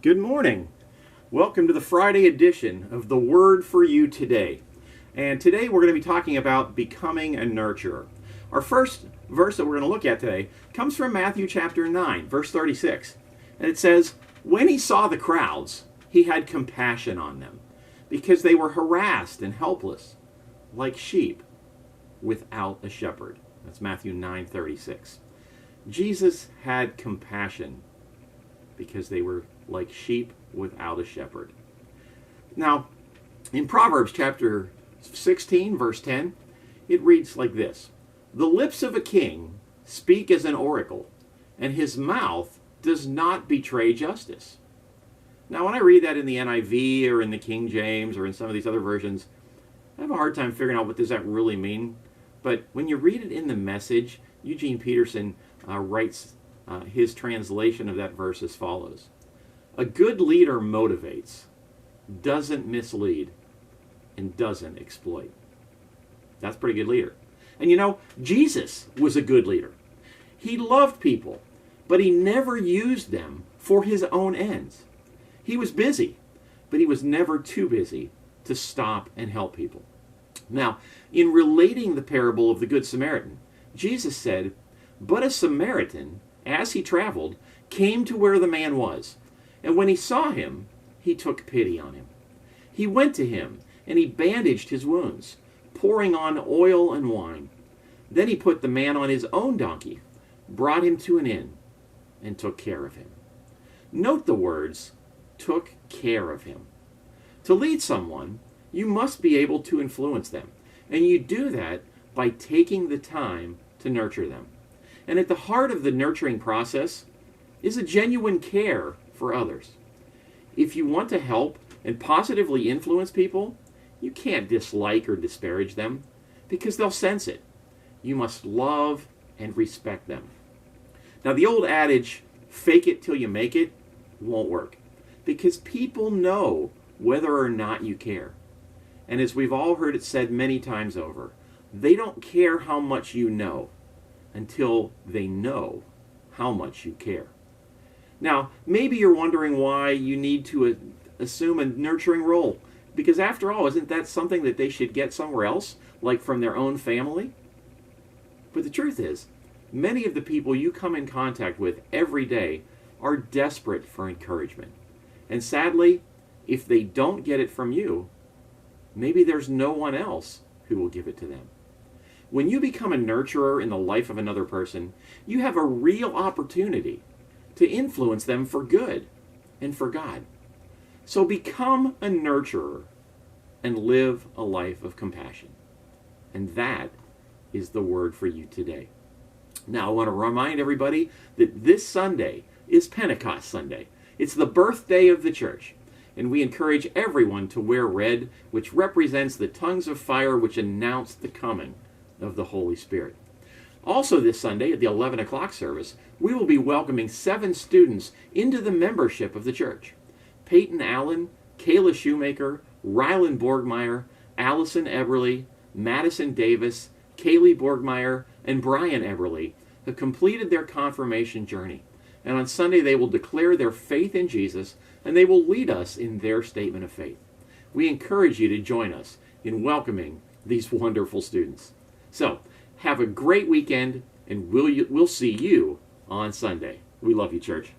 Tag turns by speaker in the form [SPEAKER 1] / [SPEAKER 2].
[SPEAKER 1] Good morning. Welcome to the Friday edition of The Word for You Today. And today we're going to be talking about becoming a nurturer. Our first verse that we're going to look at today comes from Matthew chapter 9, verse 36. And it says, "When he saw the crowds, he had compassion on them, because they were harassed and helpless, like sheep without a shepherd." That's Matthew 9:36. Jesus had compassion because they were like sheep without a shepherd. Now, in Proverbs chapter 16, verse 10, it reads like this: "The lips of a king speak as an oracle, and his mouth does not betray justice." Now, when I read that in the NIV or in the King James or in some of these other versions, I have a hard time figuring out what does that really mean. But when you read it in the Message, Eugene Peterson writes his translation of that verse as follows: "A good leader motivates, doesn't mislead, and doesn't exploit." That's a pretty good leader. And you know, Jesus was a good leader. He loved people, but he never used them for his own ends. He was busy, but he was never too busy to stop and help people. Now, in relating the parable of the Good Samaritan, Jesus said, "But a Samaritan, as he traveled, came to where the man was. And when he saw him, he took pity on him. He went to him, and he bandaged his wounds, pouring on oil and wine. Then he put the man on his own donkey, brought him to an inn, and took care of him." Note the words, "took care of him." To lead someone, you must be able to influence them. And you do that by taking the time to nurture them. And at the heart of the nurturing process is a genuine care for others. If you want to help and positively influence people, you can't dislike or disparage them because they'll sense it. You must love and respect them. Now, the old adage, "fake it till you make it," won't work because people know whether or not you care. And as we've all heard it said many times over, they don't care how much you know until they know how much you care. Now, maybe you're wondering why you need to assume a nurturing role, because after all, isn't that something that they should get somewhere else, like from their own family? But the truth is, many of the people you come in contact with every day are desperate for encouragement. And sadly, if they don't get it from you, maybe there's no one else who will give it to them. When you become a nurturer in the life of another person, you have a real opportunity to influence them for good and for God. So become a nurturer and live a life of compassion. And that is the word for you today. Now, I want to remind everybody that this Sunday is Pentecost Sunday. It's the birthday of the church. And we encourage everyone to wear red, which represents the tongues of fire which announce the coming of the Holy Spirit. Also this Sunday at the 11 o'clock service, we will be welcoming 7 students into the membership of the church. Peyton Allen, Kayla Shoemaker, Rylan Borgmeyer, Allison Eberly, Madison Davis, Kaylee Borgmeyer, and Brian Eberly have completed their confirmation journey. And on Sunday they will declare their faith in Jesus, and they will lead us in their statement of faith. We encourage you to join us in welcoming these wonderful students. So, have a great weekend, and we'll see you on Sunday. We love you, church.